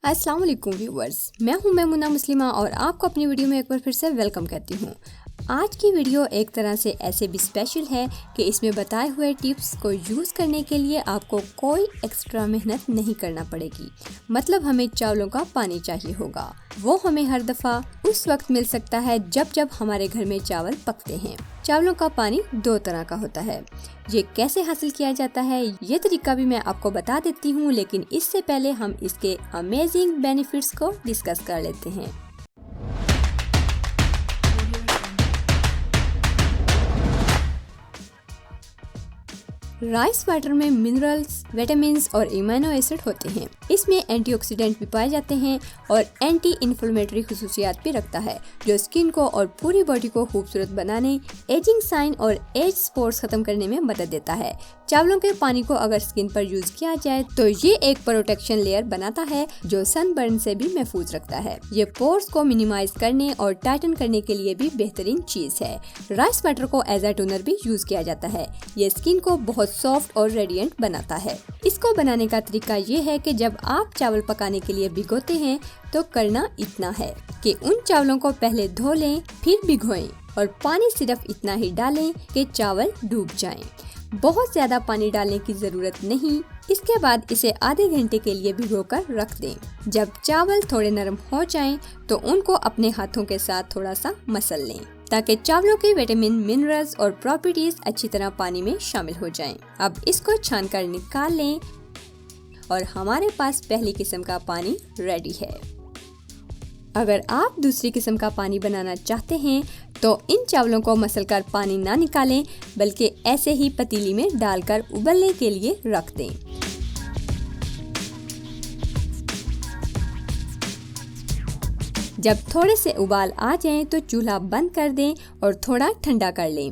अस्सलाम वालेकुम व्यूवर्स, मैं हूं मैमुना मुस्लिमा और आपको अपनी वीडियो में एक बार फिर से वेलकम कहती हूं। आज की वीडियो एक तरह से ऐसे भी स्पेशल है कि इसमें बताए हुए टिप्स को यूज़ करने के लिए आपको कोई एक्स्ट्रा मेहनत नहीं करना पड़ेगी। मतलब हमें चावलों का पानी चाहिए होगा, वो हमें हर दफ़ा उस वक्त मिल सकता है जब हमारे घर में चावल पकते हैं। चावलों का पानी दो तरह का होता है। ये कैसे हासिल किया जाता है ये तरीका भी मैं आपको बता देती हूँ, लेकिन इससे पहले हम इसके अमेजिंग बेनिफिट्स को डिस्कस कर लेते हैं। राइस वाटर में मिनरल्स, विटामिन्स और इम्यूनो एसिड होते हैं। इसमें एंटीऑक्सीडेंट भी पाए जाते हैं और एंटी इन्फ्लेमेटरी खुसूसियात भी रखता है, जो स्किन को और पूरी बॉडी को खूबसूरत बनाने, एजिंग साइन और एज स्पॉट्स खत्म करने में मदद देता है। चावलों के पानी को अगर स्किन पर यूज किया जाए तो ये एक प्रोटेक्शन लेयर बनाता है जो सनबर्न से भी महफूज रखता है। ये पोर्स को मिनिमाइज करने और टाइटन करने के लिए भी बेहतरीन चीज है। राइस वाटर को एज अ टोनर भी यूज किया जाता है। ये स्किन को बहुत सॉफ्ट और रेडिएंट बनाता है। इसको बनाने का तरीका ये है कि जब आप चावल पकाने के लिए भिगोते हैं तो करना इतना है कि उन चावलों को पहले धो लें, फिर भिगोएं और पानी सिर्फ इतना ही डालें कि चावल डूब जाएं। बहुत ज्यादा पानी डालने की जरूरत नहीं। इसके बाद इसे आधे घंटे के लिए भिगोकर रख दें। जब चावल थोड़े नरम हो जाएं, तो उनको अपने हाथों के साथ थोड़ा सा मसल लें ताकि चावलों के विटामिन, मिनरल्स और प्रॉपर्टीज अच्छी तरह पानी में शामिल हो जाएं। अब इसको छानकर निकाल लें और हमारे पास पहली किस्म का पानी रेडी है। अगर आप दूसरी किस्म का पानी बनाना चाहते हैं तो इन चावलों को मसलकर पानी ना निकालें, बल्कि ऐसे ही पतीली में डालकर उबलने के लिए रख दें। जब थोड़े से उबाल आ जाएं तो चूल्हा बंद कर दें और थोड़ा ठंडा कर लें।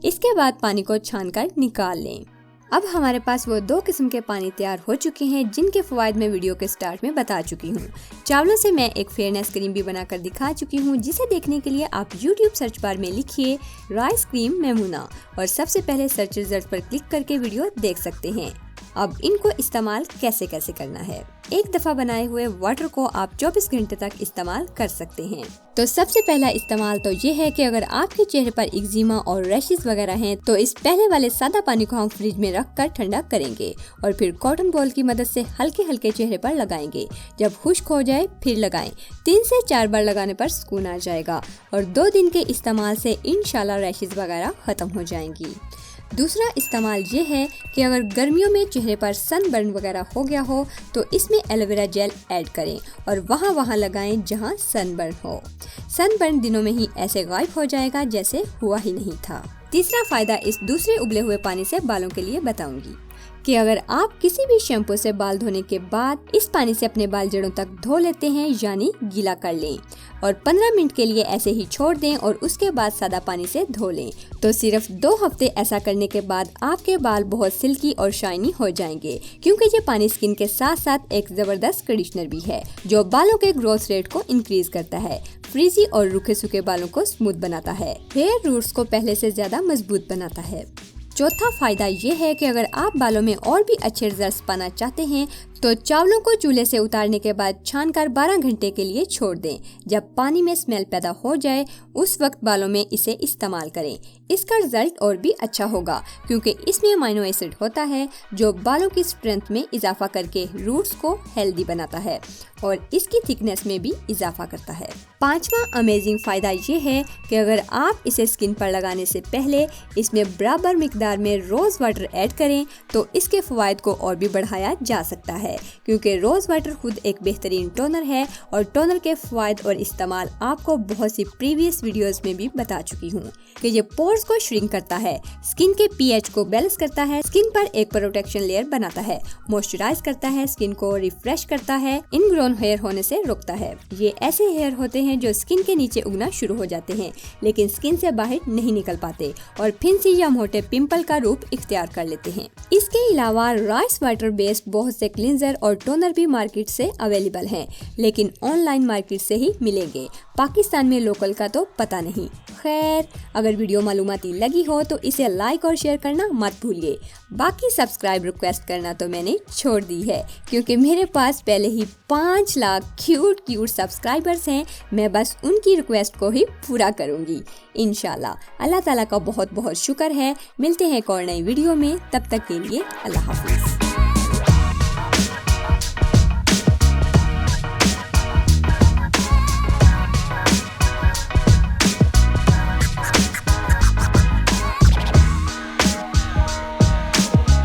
इसके बाद पानी को छानकर निकाल लें। अब हमारे पास वो दो किस्म के पानी तैयार हो चुके हैं जिनके फवायद मैं वीडियो के स्टार्ट में बता चुकी हूँ। चावलों से मैं एक फेयरनेस क्रीम भी बनाकर दिखा चुकी हूँ, जिसे देखने के लिए आप YouTube सर्च बार में लिखिए राइस क्रीम मैमुना और सबसे पहले सर्च रिजल्ट पर क्लिक करके वीडियो देख सकते हैं। अब इनको इस्तेमाल कैसे करना है। एक दफा बनाए हुए वाटर को आप 24 घंटे तक इस्तेमाल कर सकते हैं। तो सबसे पहला इस्तेमाल तो ये है कि अगर आपके चेहरे पर एक्जिमा और रैशेस वगैरह हैं, तो इस पहले वाले सादा पानी को हम फ्रिज में रख कर ठंडा करेंगे और फिर कॉटन बॉल की मदद से हल्के हल्के चेहरे पर लगाएंगे। जब खुश्क हो जाए फिर लगाएं। 3 से 4 बार लगाने पर सुकून आ जाएगा और 2 दिन के इस्तेमाल से इंशाल्लाह रैशेस वगैरह खत्म हो जाएंगी। दूसरा इस्तेमाल ये है कि अगर गर्मियों में चेहरे पर सनबर्न वगैरह हो गया हो तो इसमें एलोवेरा जेल ऐड करें और वहाँ लगाएं जहाँ सनबर्न हो। सनबर्न दिनों में ही ऐसे गायब हो जाएगा जैसे हुआ ही नहीं था। तीसरा फायदा इस दूसरे उबले हुए पानी से बालों के लिए बताऊंगी कि अगर आप किसी भी शैम्पू से बाल धोने के बाद इस पानी से अपने बाल जड़ों तक धो लेते हैं, यानी गीला कर लें और 15 मिनट के लिए ऐसे ही छोड़ दें और उसके बाद सादा पानी से धो लें, तो सिर्फ 2 हफ्ते ऐसा करने के बाद आपके बाल बहुत सिल्की और शाइनी हो जाएंगे, क्योंकि ये पानी स्किन के साथ साथ एक जबरदस्त कंडीशनर भी है जो बालों के ग्रोथ रेट को इंक्रीज करता है, फ्रीजी और रूखे सूखे बालों को स्मूथ बनाता है, हेयर रूट्स को पहले से ज्यादा मजबूत बनाता है। चौथा फायदा ये है कि अगर आप बालों में और भी अच्छे रिजल्ट्स पाना चाहते हैं तो चावलों को चूल्हे से उतारने के बाद छानकर 12 घंटे के लिए छोड़ दें। जब पानी में स्मेल पैदा हो जाए उस वक्त बालों में इसे इस्तेमाल करें। इसका रिजल्ट और भी अच्छा होगा क्योंकि इसमें अमीनो एसिड होता है जो बालों की स्ट्रेंथ में इजाफा करके रूट्स को हेल्दी बनाता है और इसकी थिकनेस में भी इजाफा करता है। 5वां अमेजिंग फायदा ये है कि अगर आप इसे स्किन पर लगाने से पहले इसमें बराबर मिकदार में रोज वाटर ऐड करें तो इसके फवायद को और भी बढ़ाया जा सकता है, क्योंकि रोज वाटर खुद एक बेहतरीन टोनर है और टोनर के फवायद और इस्तेमाल आपको बहुत सी प्रीवियस वीडियोस में भी बता चुकी हूँ कि ये पोर्स को श्रिंक करता है, स्किन के पीएच को बैलेंस करता है, स्किन पर एक प्रोटेक्शन लेयर बनाता है, मॉइस्चराइज करता है, स्किन को रिफ्रेश करता है, इनग्रोन हेयर होने से रोकता है। ये ऐसे हेयर होते हैं जो स्किन के नीचे उगना शुरू हो जाते हैं लेकिन स्किन से बाहर नहीं निकल पाते और फिंसी या मोटे पिंपल का रूप इख्तियार कर लेते हैं। इसके अलावा राइस वाटर बेस्ड बहुत से क्लींजर क्लेंजर और टोनर भी मार्केट से अवेलेबल हैं, लेकिन ऑनलाइन मार्केट से ही मिलेंगे। पाकिस्तान में लोकल का तो पता नहीं। खैर, अगर वीडियो मालूमाती लगी हो तो इसे लाइक और शेयर करना मत भूलिए। बाकी सब्सक्राइब रिक्वेस्ट करना तो मैंने छोड़ दी है, क्योंकि मेरे पास पहले ही 5 लाख क्यूट सब्सक्राइबर्स हैं। मैं बस उनकी रिक्वेस्ट को ही पूरा करूंगी इंशाल्लाह। अल्लाह ताला का बहुत बहुत शुक्र है। मिलते हैं एक और नई वीडियो में, तब तक के लिए अल्लाह हाफिज़।